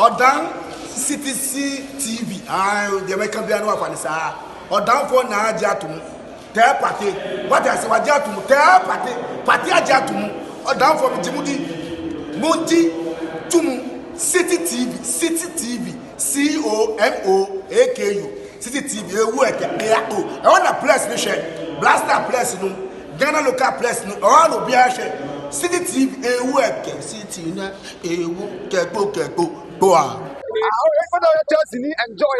Odan CTC TV. The American Biano of Anissa. Odan for Najatum. Tell party. What I say, Wajatum. Tell party. Party Ajatum. Odan for Jimudi. Monty Tum. City TV. City TV. COMOAKU. City TV. I want a place mission. Blaster place no. Ghana local place no. All will be a City TV. City na. Keko. Go on. Just enjoy it. Enjoy.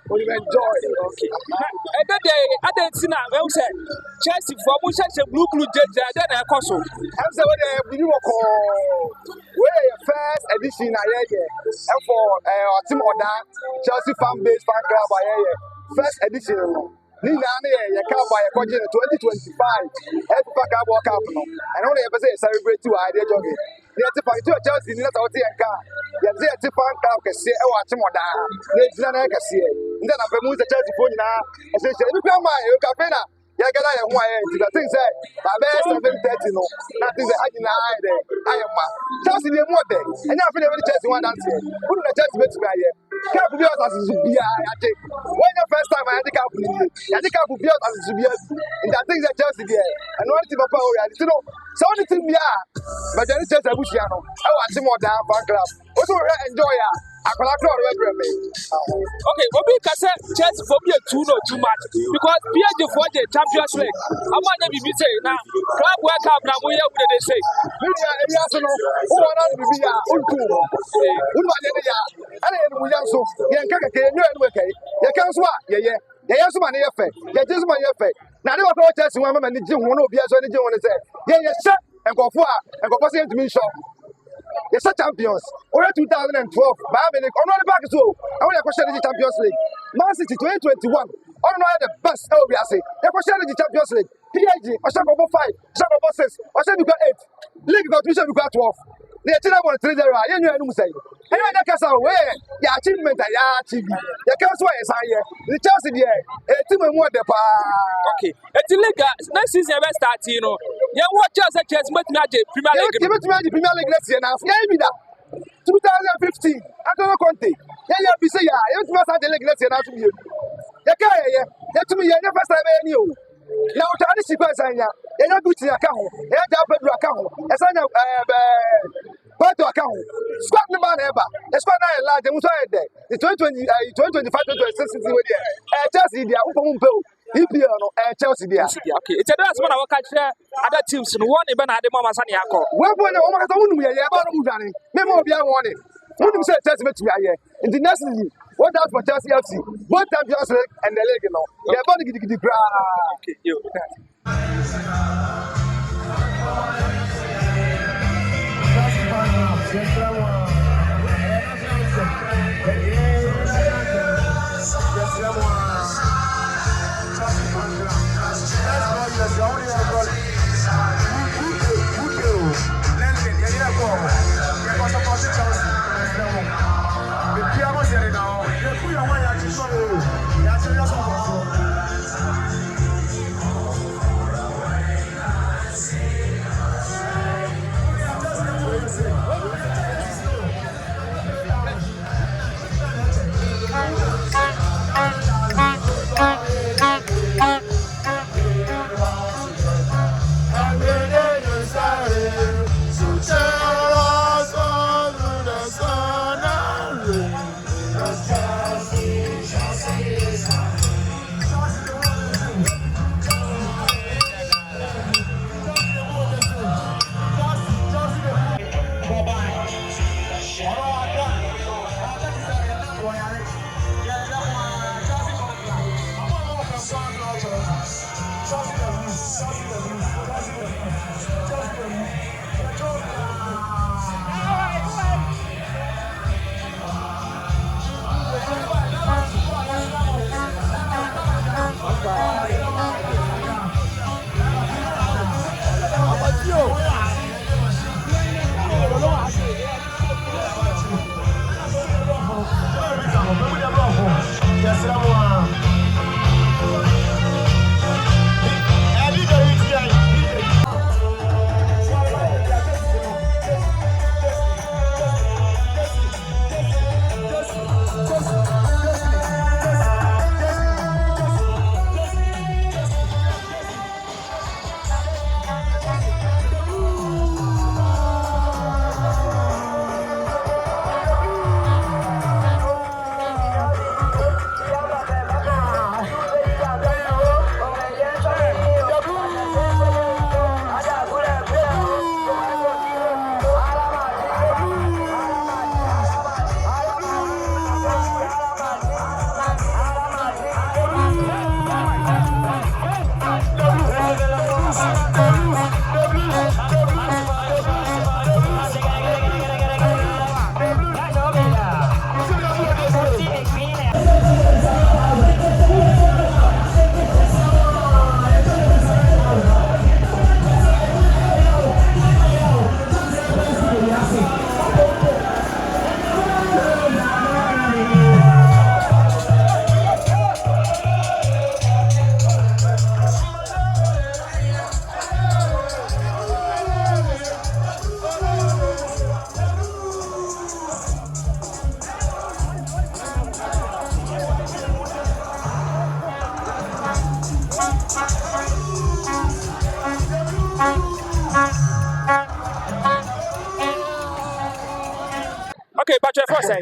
Okay. And then I didn't see now. Well said. Chelsea for such a blue judge. Then I also. I'm saying we were first edition. And for Akyem Oda Chelsea fan base fan club. First edition. Nina, you can't buy a project 2025. Every pack I walk up. And only ever say celebrate 2 idea jogging. You have to find 2 Chelsea in the car. You have to find out can see Akyem Oda. Let's not see it. And then I've moved the Chelsea phone now. I say, you come by your cafe. You got a the things that my best 7:30 no. Nothing that I can hide. I am my Chelsea the more day. And now feel every Chelsea one dance here. Who the Chelsea bet me here? Can't be out as Zubia. I think when the first time I had the cup, I think I could be out as Zubia. And that things that Chelsea there. And one thing about reality, you know, so the thing we are. But then it's just a Bushiano. I want some more down fan club. Also enjoy it. Okay, Bobby Kassa Chelsea for me too much because PSG for the Champions League. I'm not going to be saying now. Club World Cup now. We have they say. We are who are not to be a unto. Who are they? And we are so young. You can't swap. Yeah. They have some money effect. They just money effect. Now they were going to Chelsea. One man, the gym, one of the other, want to say, yeah, shut and go for and go for to me shop. Yes, champions. Over 2012. Bayern only back so. I want to question the Champions League. Man City 2021. All know the best. We are saying. They question the Champions League. PSG. I shall go 5. Shall go 6. I shall be got 8. League got 2. Shall be got 12. They are about 3-0. You know say. Anyway, that can say where the achievement I achieve. The council is higher. The Chelsea there. A team more the okay. It's illegal. Next season we start. You know. Yeah, what Chelsea met me at the Premier League. Give it to me the Premier League next year now. Yeah, me that. 2015. I don't know Conte. Yeah, be say yeah. You must have the league next year now to me. Yeah, yeah. Yeah, to me yeah. First time I knew. Now to any sequence anya. Yeah, good to account. Yeah, that Pedro account. Asanya Porto account. Squad number ever. The squad na large. Dem so there. The 2020 2025 2026 season we there. Chelsea there. EPL no Chelsea there. Okay. It's a dance man I catch other teams no one even na dem mama sani akọ. We boy na o makata wonu ye ba no mu dwane. Me mo bia won it. Wonu say Chelsea betumi aye. In the next season, what does for Chelsea FC? Both Champions League and the league no. They are going to bra. Okay, yo. Okay, but your first say.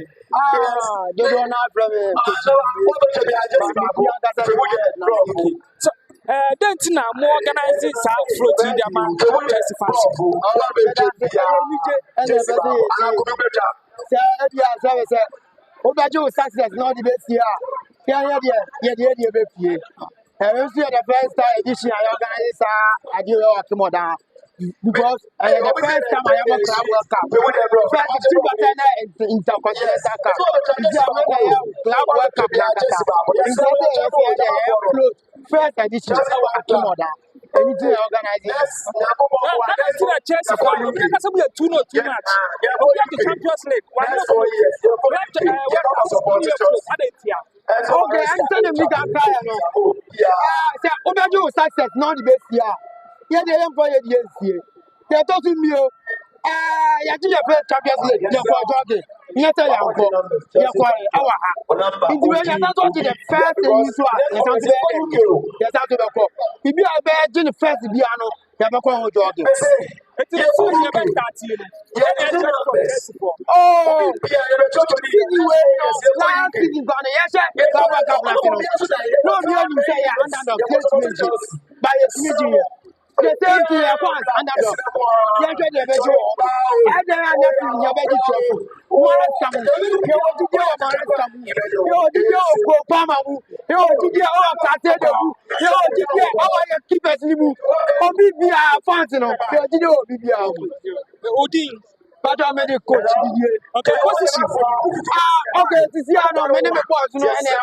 They don't have from So, then now more organizing some float in the amount of Chelsea fans. Success not the best year. Yeah, the first time edition I organize I do Akyem Oda because the first time I ever Club World Cup. First Intercontinental Cup. This year when I have Club World Cup first edition Akyem Oda. Anything organizing. Chelsea for you because we are 2-2 match. We have the Champions League. Okay, I'm telling you that Obajo success not the best year. Yeah, they don't play the year. They told me, you did your first Champions League. You're for talking. You're for our. It's when you're not talking the first thing you saw. There's out to the cup. If you are bad in the first piano, you're not going to jogging. It is so you bet that team. Oh, anyway, last season gone. Yes, no, you say underdog. By a smidgen. The same thing once underdog. Yes, you're the I don't have nothing in your bed. What coming? You want to go about it? You want to go Pama? You want to get all Catado? You want to get all your keepers? Or be a fountain of BBR. Odin. But I'm a coach. Okay, what's this? Okay, this year, no, many reports, no, and I'm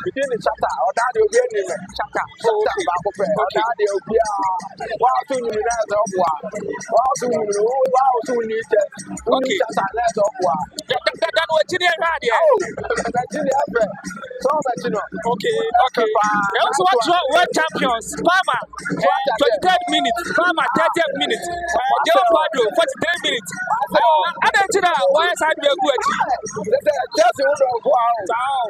Within the chapter, or that will be in the chapter, that they will be wow, soon you let up one. Wow, soon you wow, soon you get let up one. That was in the radio. That's in the effort. So that you know. Okay. They also want world champions. Palmer, 23 minutes. Palmer, 30 minutes. Joe Pardo, 43 minutes. I don't know why I said we're good. Chelsea Woodrow, wow.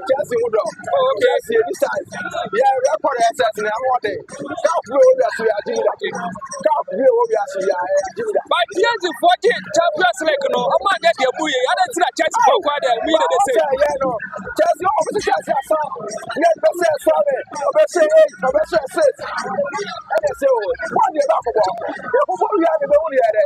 Chelsea Woodrow. Okay, this side. Yeah, for the SS and I want it. Can't go over to your Jimmy. Can't go over to your Jimmy. By the end of 40 Champions League, no, I'm not getting a buoy. I don't see a chance for quite a minute. They say, yeah, no. Just no opposition. Yes, best sorry. Best say 8, best say 6. And they say, what the back of all? We have the only other.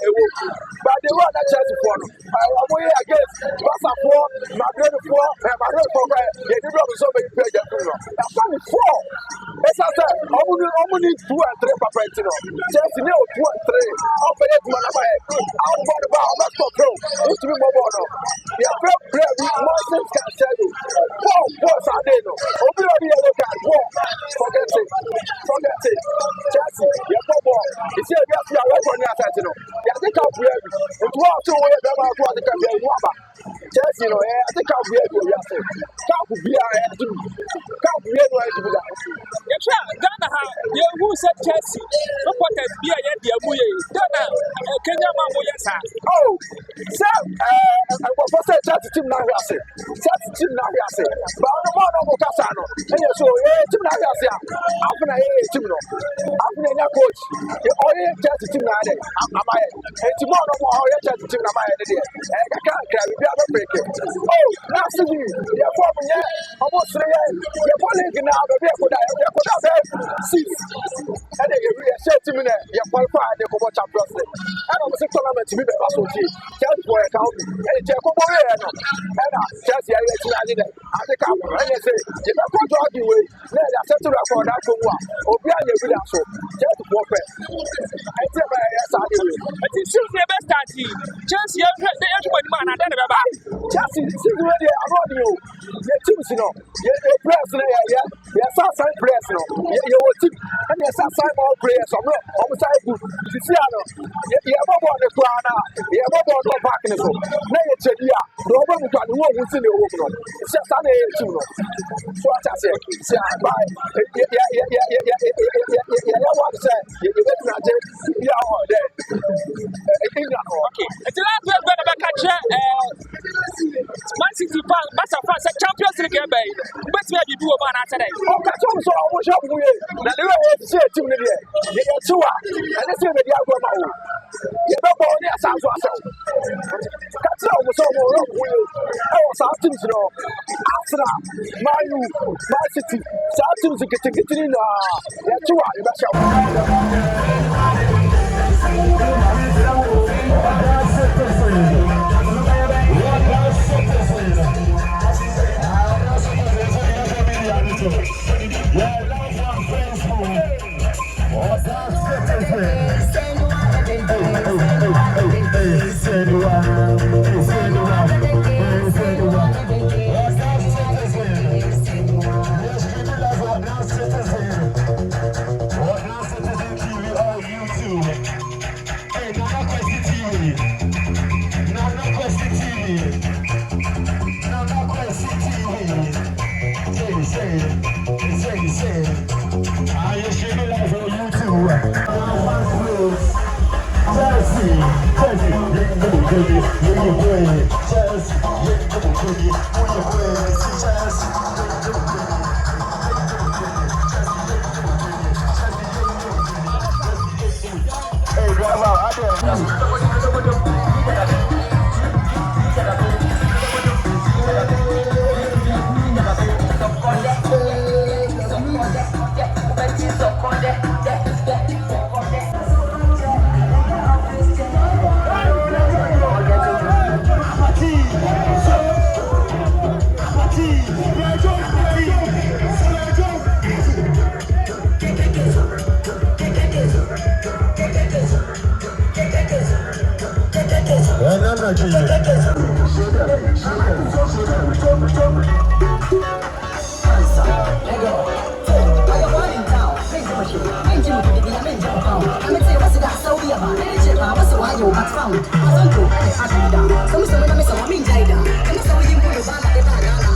But they want that chance for them. I'm way against Bassa 4, Madrid 4, and Madrid 4. They did not so many players. That's only 4. As I said, only 2 and 3 for Frentino. Just no 2 and 3. Operate Manamay. Out of the bar, let's go through. Who's to be more? Yeah, very more sense can tell you. 4 Sardino. Open your look at 4. Forget it. Chelsea, your football. You see, you are working on your Sardino. You think I'll be able to walk to where the man was to be a Chelsea, you know, I think I'll be able to say. Can't be able to do that. you try Ghana, who said Chelsea, reported be a year, dear Muye, Ghana, Kenya Mamoyasa. Oh, so, I was first Chelsea team now, I say. Chelsea team now, I say. But I'm not on Casano. And you saw, team now, I say. After I team, after a coach, the only Chelsea team now, and tomorrow, more Chelsea team now, and I can't carry the other break. Oh, that's the view. You're forming yet, almost 3 years. You're falling now, but you're put out there. 6. And then you're a 30 minutes, you're qualified, you're for Champions League. I don't think tournament to be the last one. Chelsea for a count, and Jacob Moreno. And Chelsea, I let you add it. I think I'm going to say, if I go to argue with, then I set to record that for one. Or be on your video, so Chelsea for pay. I tell my yes, I do it. But it's still the best team. Chelsea, everybody, man, I don't know about Chelsea, see where they are on you. Your teams, you know, your players, your side players, you know, your team, and your side more players, I'm not almost like you. You see, I know, you have a the crown, you have a ball of back in the phone. Now you're telling you, the woman who can walk within the woman. It's just an age, you know. So what I say, see, I buy, yeah, what to say, you get not there, you are all there. okay. It's a lot of better back at Man City fans, Barca fans, Champions League, but where you do a man after that. Oh, that's also a wash up with you. Now, they were saying to me, you get 2 and they say that you are going to go. You don't go near South Wales. That's almost all wrong with you. I was asking to know, Arsenal, My City, South Teams getting in. They're 2 you must shout. Some